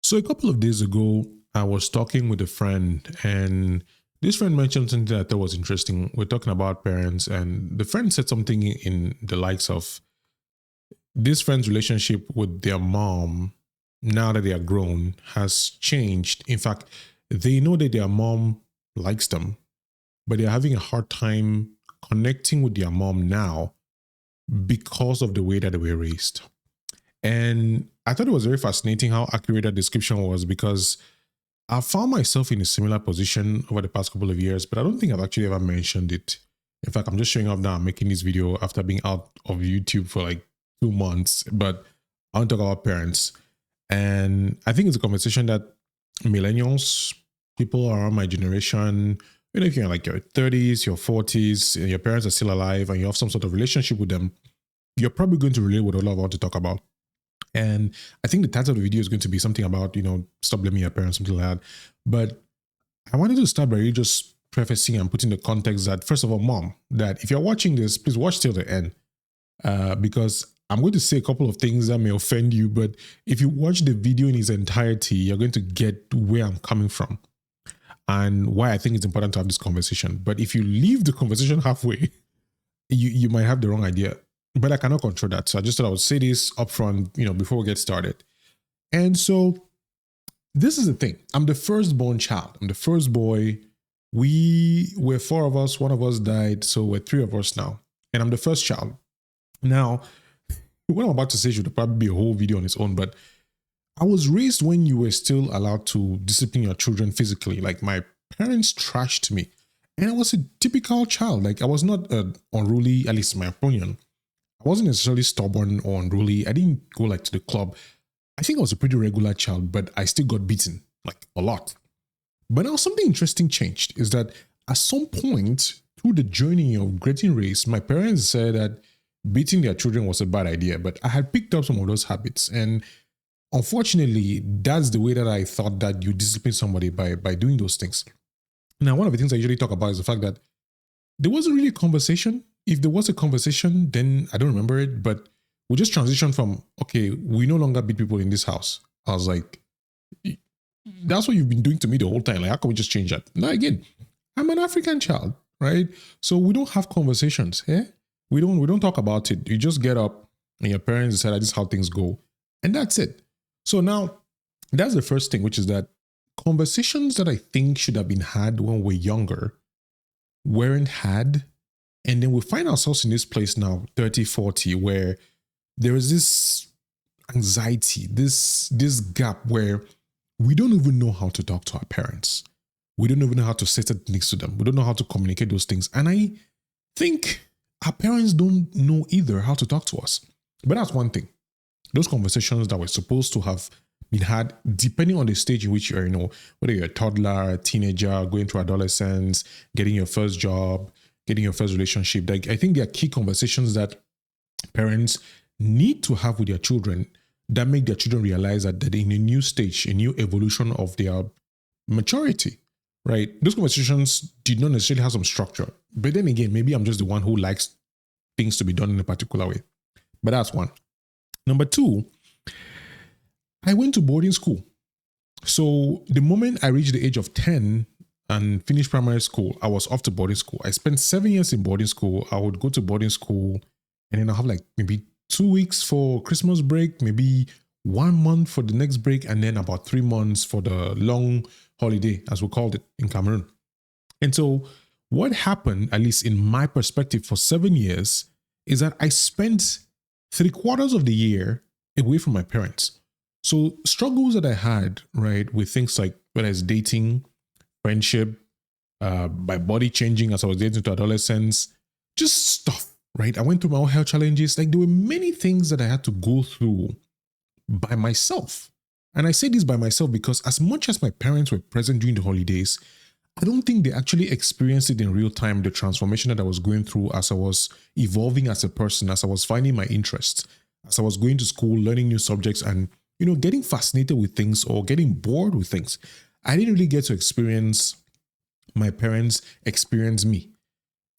So a couple of days ago, I was talking with a friend, and this friend mentioned something that I thought was interesting. We're talking about parents, and the friend said something in the likes of this friend's relationship with their mom, now that they are grown, has changed. In fact, they know that their mom likes them, but they're having a hard time connecting with their mom now because of the way that they were raised. And I thought it was very fascinating how accurate that description was because I found myself in a similar position over the past couple of years, but I don't think I've actually ever mentioned it. In fact, I'm just showing up now, making this video after being out of YouTube for like 2 months. But I want to talk about parents. And I think it's a conversation that millennials, people around my generation, if you're like your 30s, your 40s, and your parents are still alive and you have some sort of relationship with them, you're probably going to relate with a lot of what to talk about. And I think the title of the video is going to be something about, stop blaming your parents, something like that. But I wanted to start by really just prefacing and putting the context that, first of all, mom, that if you're watching this, please watch till the end. Because I'm going to say a couple of things that may offend you, but if you watch the video in its entirety, you're going to get where I'm coming from and why I think it's important to have this conversation. But if you leave the conversation halfway, you might have the wrong idea. But I cannot control that. So I just thought I would say this upfront, before we get started. And so this is the thing. I'm the firstborn child. I'm the first boy. We were four of us. One of us died. So we're three of us now. And I'm the first child. Now, what I'm about to say should probably be a whole video on its own, but I was raised when you were still allowed to discipline your children physically. Like my parents trashed me. And I was a typical child. Like I was not unruly, at least in my opinion. I wasn't necessarily stubborn or unruly. I didn't go like to the club. I think I was a pretty regular child, but I still got beaten like a lot. But now something interesting changed is that at some point through the journey of getting raised, my parents said that beating their children was a bad idea, but I had picked up some of those habits. And unfortunately, that's the way that I thought that you discipline somebody by doing those things. Now, one of the things I usually talk about is the fact that there wasn't really a conversation. If there was a conversation, then I don't remember it, but we just transitioned from, okay, we no longer beat people in this house. I was like, that's what you've been doing to me the whole time. Like, how can we just change that? Now, again, I'm an African child, right? So we don't have conversations. Yeah? We don't talk about it. You just get up and your parents decide this is how things go. And that's it. So now that's the first thing, which is that conversations that I think should have been had when we're younger weren't had. And then we find ourselves in this place now, 30, 40, where there is this anxiety, this gap where we don't even know how to talk to our parents. We don't even know how to set it next to them. We don't know how to communicate those things. And I think our parents don't know either how to talk to us. But that's one thing. Those conversations that were supposed to have been had, depending on the stage in which you are, whether you're a toddler, a teenager, going through adolescence, getting your first job, getting your first relationship. Like, I think there are key conversations that parents need to have with their children that make their children realize that they're in a new stage, a new evolution of their maturity, right? Those conversations did not necessarily have some structure. But then again, maybe I'm just the one who likes things to be done in a particular way. But that's one. Number two, I went to boarding school. So the moment I reached the age of 10, and finished primary school, I was off to boarding school. I spent 7 years in boarding school. I would go to boarding school and then I'll have like maybe 2 weeks for Christmas break, maybe 1 month for the next break, and then about 3 months for the long holiday, as we called it in Cameroon. And so what happened, at least in my perspective, for 7 years is that I spent 3/4 of the year away from my parents. So struggles that I had, right, with things like whether it's dating, friendship, my body changing as I was getting into adolescence, just stuff, right? I went through my own health challenges. Like there were many things that I had to go through by myself. And I say this by myself because as much as my parents were present during the holidays, I don't think they actually experienced it in real time, the transformation that I was going through as I was evolving as a person, as I was finding my interests, as I was going to school, learning new subjects and, getting fascinated with things or getting bored with things. I didn't really get to experience my parents experience me.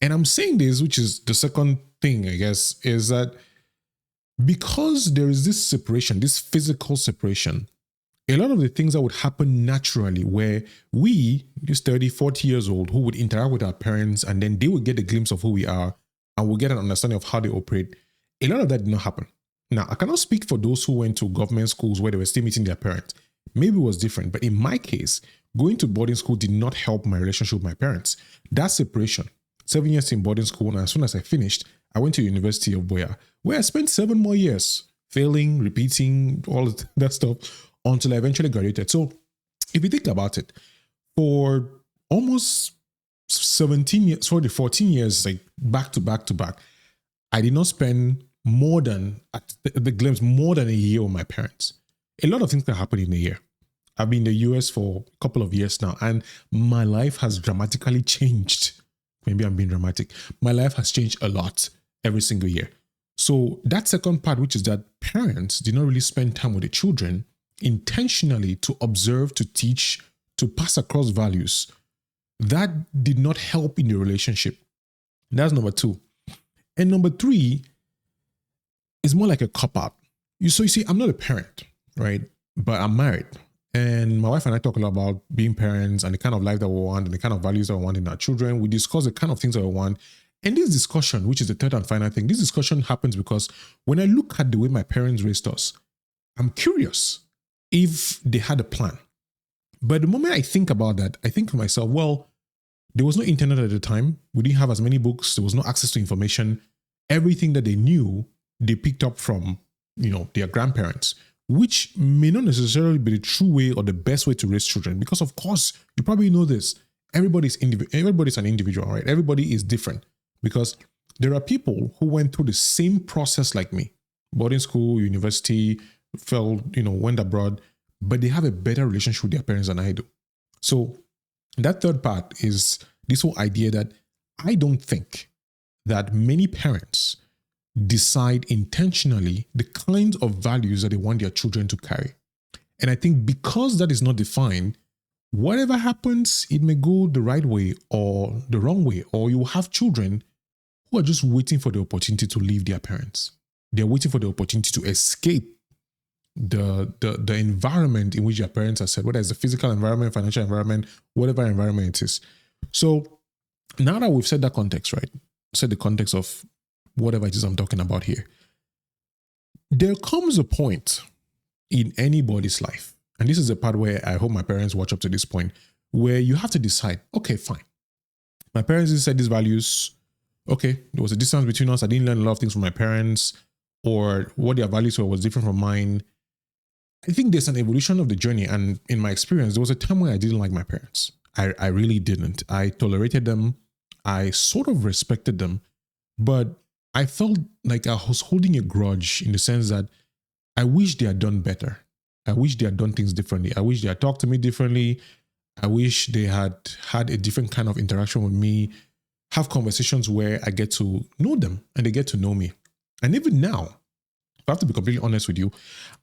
And I'm saying this, which is the second thing, I guess, is that because there is this separation, this physical separation, a lot of the things that would happen naturally, where we, these 30, 40 years old, who would interact with our parents and then they would get a glimpse of who we are and we'll get an understanding of how they operate, a lot of that did not happen. Now, I cannot speak for those who went to government schools where they were still meeting their parents. Maybe it was different, but in my case, going to boarding school did not help my relationship with my parents. That separation, 7 years in boarding school, and as soon as I finished, I went to the University of Boya, where I spent 7 more years failing, repeating, all of that stuff until I eventually graduated. So if you think about it, for almost 17 years, 14 years, like back to back to back, I did not spend more than, at the glimpse, more than a year with my parents. A lot of things can happen in a year. I've been in the US for a couple of years now, and my life has dramatically changed. Maybe I'm being dramatic. My life has changed a lot every single year. So that second part, which is that parents did not really spend time with the children intentionally to observe, to teach, to pass across values, that did not help in the relationship. That's number 2. And number 3 is more like a cop-out. So you see, I'm not a parent, right? But I'm married. And my wife and I talk a lot about being parents and the kind of life that we want and the kind of values that we want in our children. We discuss the kind of things that we want. And this discussion, which is the third and final thing, this discussion happens because when I look at the way my parents raised us, I'm curious if they had a plan. But the moment I think about that, I think to myself, well, there was no internet at the time. We didn't have as many books. There was no access to information. Everything that they knew, they picked up from, their grandparents, which may not necessarily be the true way or the best way to raise children. Because of course, you probably know this. Everybody's an individual, right? Everybody is different because there are people who went through the same process like me. Boarding school, university, went abroad, but they have a better relationship with their parents than I do. So that third part is this whole idea that I don't think that many parents decide intentionally the kinds of values that they want their children to carry. And I think because that is not defined, whatever happens, it may go the right way or the wrong way, or you will have children who are just waiting for the opportunity to leave their parents. They're waiting for the opportunity to escape the environment in which their parents are set, whether it's the physical environment, financial environment, whatever environment it is. So now that we've set that context, right? Set the context of whatever it is I'm talking about here. There comes a point in anybody's life, and this is the part where I hope my parents watch up to this point, where you have to decide, okay, fine. My parents said these values. Okay, there was a distance between us. I didn't learn a lot of things from my parents, or what their values were was different from mine. I think there's an evolution of the journey. And in my experience, there was a time where I didn't like my parents. I really didn't. I tolerated them. I sort of respected them, but I felt like I was holding a grudge in the sense that I wish they had done better. I wish they had done things differently. I wish they had talked to me differently. I wish they had had a different kind of interaction with me, have conversations where I get to know them and they get to know me. And even now, if I have to be completely honest with you,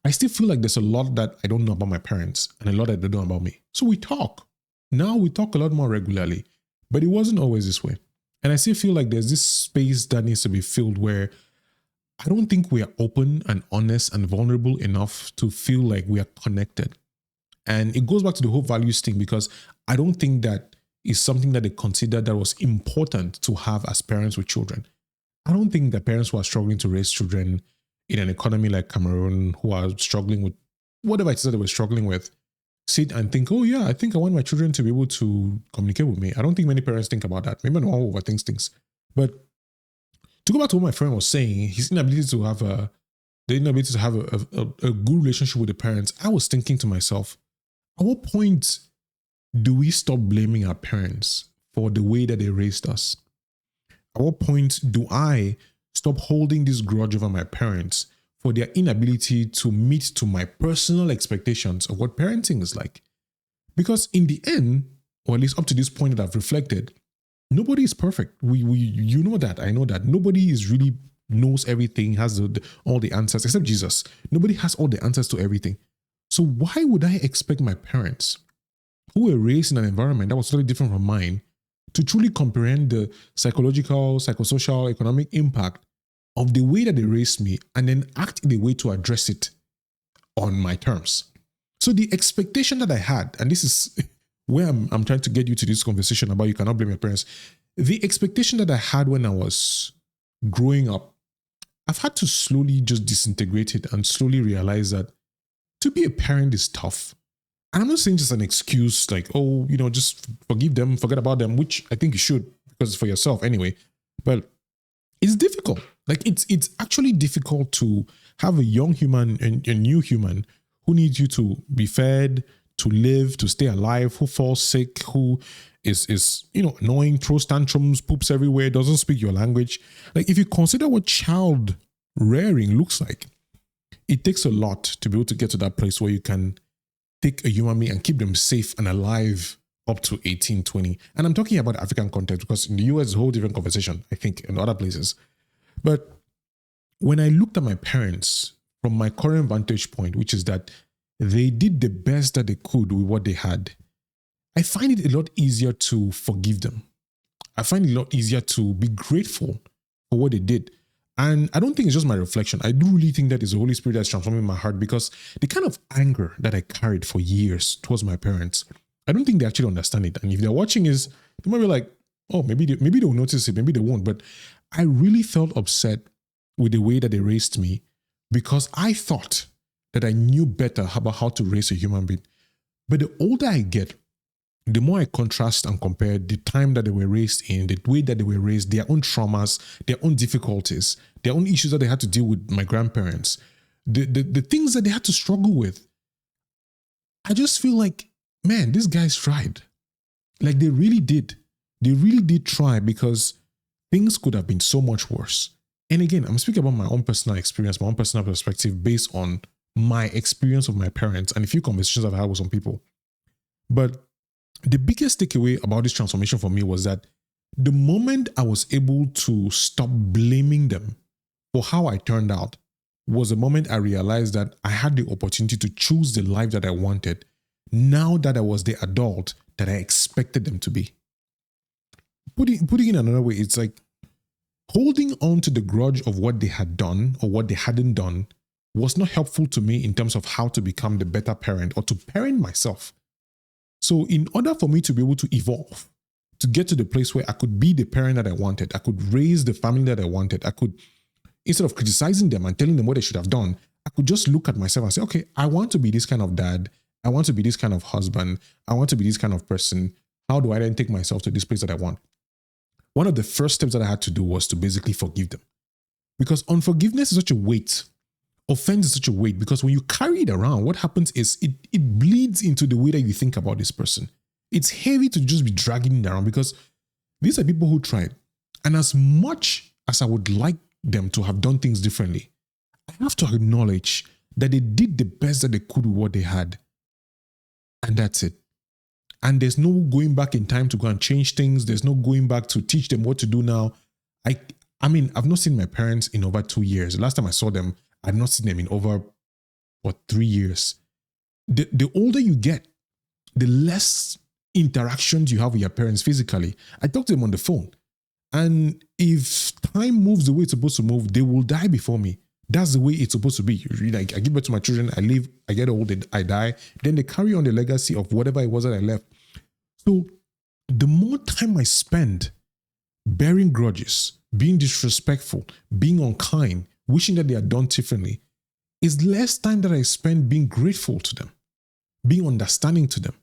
I still feel like there's a lot that I don't know about my parents and a lot that they don't know about me. So we talk. Now we talk a lot more regularly, but it wasn't always this way. And I still feel like there's this space that needs to be filled where I don't think we are open and honest and vulnerable enough to feel like we are connected. And it goes back to the whole values thing, because I don't think that is something that they considered that was important to have as parents with children. I don't think that parents who are struggling to raise children in an economy like Cameroon, who are struggling with whatever it is that they were struggling with, sit and think, oh yeah, I think I want my children to be able to communicate with me. I don't think many parents think about that. Maybe no one overthinks things. But to go back to what my friend was saying, his inability to have a good relationship with the parents, I was thinking to myself, at what point do we stop blaming our parents for the way that they raised us? At what point do I stop holding this grudge over my parents for their inability to meet to my personal expectations of what parenting is like? Because in the end, or at least up to this point that I've reflected, nobody is perfect. You know that, I know that. Nobody is really knows everything, has all the answers, except Jesus. Nobody has all the answers to everything. So why would I expect my parents, who were raised in an environment that was totally different from mine, to truly comprehend the psychological, psychosocial, economic impact of the way that they raised me and then act in a way to address it on my terms? So the expectation that I had, and this is where I'm trying to get you to this conversation about you cannot blame your parents. The expectation that I had when I was growing up, I've had to slowly just disintegrate it and slowly realize that to be a parent is tough. And I'm not saying just an excuse like, oh, just forgive them, forget about them, which I think you should because it's for yourself anyway. But it's difficult. Like it's actually difficult to have a young human and a new human who needs you to be fed, to live, to stay alive, who falls sick, who is annoying, throws tantrums, poops everywhere, doesn't speak your language. Like if you consider what child rearing looks like, it takes a lot to be able to get to that place where you can take a human being and keep them safe and alive up to 18, 20. And I'm talking about African context because in the US, it's a whole different conversation, I think, in other places. But when I looked at my parents from my current vantage point, which is that they did the best that they could with what they had, I find it a lot easier to forgive them. I find it a lot easier to be grateful for what they did. And I don't think it's just my reflection. I do really think that it's the Holy Spirit that's transforming my heart because the kind of anger that I carried for years towards my parents, I don't think they actually understand it. And if they're watching they might be like, oh, maybe they'll notice it, maybe they won't. But I really felt upset with the way that they raised me because I thought that I knew better about how to raise a human being. But the older I get, the more I contrast and compare the time that they were raised in, the way that they were raised, their own traumas, their own difficulties, their own issues that they had to deal with my grandparents, the things that they had to struggle with. I just feel like, man, these guys tried. Like they really did. They really did try because things could have been so much worse. And again, I'm speaking about my own personal experience, my own personal perspective based on my experience of my parents and a few conversations I've had with some people. But the biggest takeaway about this transformation for me was that the moment I was able to stop blaming them for how I turned out was the moment I realized that I had the opportunity to choose the life that I wanted now that I was the adult that I expected them to be. Putting it another way, it's like holding on to the grudge of what they had done or what they hadn't done was not helpful to me in terms of how to become the better parent or to parent myself. So in order for me to be able to evolve, to get to the place where I could be the parent that I wanted, I could raise the family that I wanted, I could, instead of criticizing them and telling them what they should have done, I could just look at myself and say, okay, I want to be this kind of dad. I want to be this kind of husband. I want to be this kind of person. How do I then take myself to this place that I want? One of the first steps that I had to do was to basically forgive them. Because unforgiveness is such a weight. Offense is such a weight because when you carry it around, what happens is it bleeds into the way that you think about this person. It's heavy to just be dragging it around because these are people who tried. And as much as I would like them to have done things differently, I have to acknowledge that they did the best that they could with what they had. And that's it. And there's no going back in time to go and change things. There's no going back to teach them what to do now. I mean, I've not seen my parents in over 2 years. The last time I saw them, I've not seen them in over, 3 years. The older you get, the less interactions you have with your parents physically. I talk to them on the phone. And if time moves the way it's supposed to move, they will die before me. That's the way it's supposed to be. Like I give birth to my children, I live, I get old, I die. Then they carry on the legacy of whatever it was that I left. So the more time I spend bearing grudges, being disrespectful, being unkind, wishing that they had done differently, is less time that I spend being grateful to them, being understanding to them,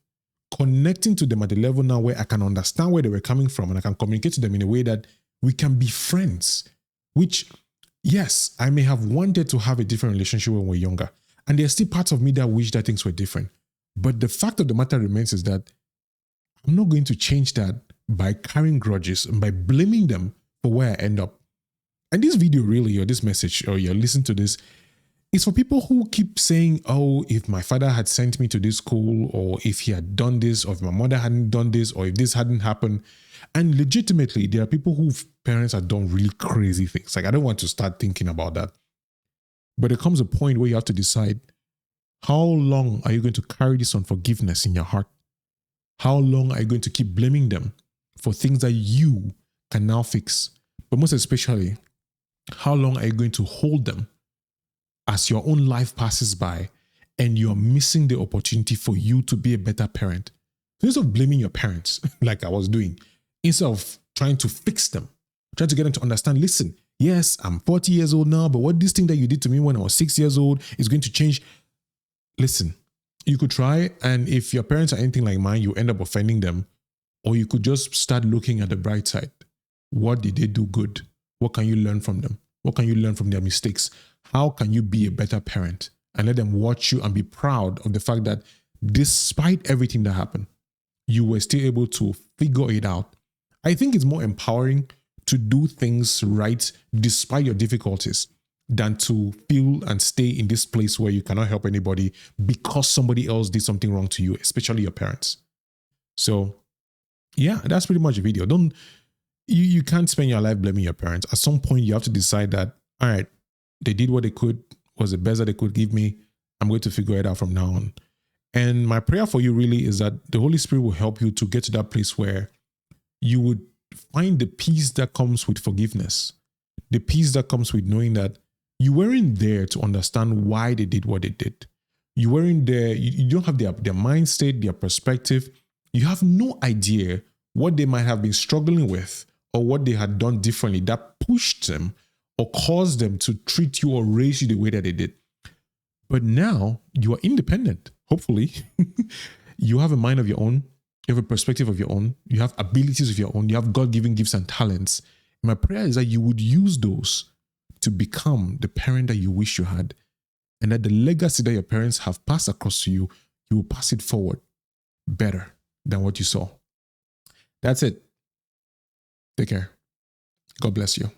connecting to them at the level now where I can understand where they were coming from and I can communicate to them in a way that we can be friends, which, yes, I may have wanted to have a different relationship when we're younger. And there's still parts of me that wish that things were different. But the fact of the matter remains is that I'm not going to change that by carrying grudges and by blaming them for where I end up. And this video really, or this message, or you're listening to this, is for people who keep saying, oh, if my father had sent me to this school, or if he had done this, or if my mother hadn't done this, or if this hadn't happened. And legitimately, there are people whose parents have done really crazy things. Like, I don't want to start thinking about that. But there comes a point where you have to decide, how long are you going to carry this unforgiveness in your heart? How long are you going to keep blaming them for things that you can now fix? But most especially, how long are you going to hold them as your own life passes by and you're missing the opportunity for you to be a better parent. So instead of blaming your parents, like I was doing, instead of trying to fix them, trying to get them to understand, listen, yes, I'm 40 years old now, but what this thing that you did to me when I was 6 years old is going to change. Listen, you could try, and if your parents are anything like mine, you end up offending them, or you could just start looking at the bright side. What did they do good? What can you learn from them? What can you learn from their mistakes? How can you be a better parent? And let them watch you and be proud of the fact that despite everything that happened, you were still able to figure it out. I think it's more empowering to do things right despite your difficulties than to feel and stay in this place where you cannot help anybody because somebody else did something wrong to you, especially your parents. So yeah, that's pretty much the video. You can't spend your life blaming your parents. At some point, you have to decide that, all right, they did what they could, was the best that they could give me. I'm going to figure it out from now on. And my prayer for you really is that the Holy Spirit will help you to get to that place where you would find the peace that comes with forgiveness, the peace that comes with knowing that you weren't there to understand why they did what they did. You weren't there. You don't have their mind state, their perspective. You have no idea what they might have been struggling with or what they had done differently that pushed them or caused them to treat you or raise you the way that they did. But now you are independent. Hopefully, you have a mind of your own. You have a perspective of your own. You have abilities of your own. You have God-given gifts and talents. My prayer is that you would use those to become the parent that you wish you had, and that the legacy that your parents have passed across to you, you will pass it forward better than what you saw. That's it. Take care. God bless you.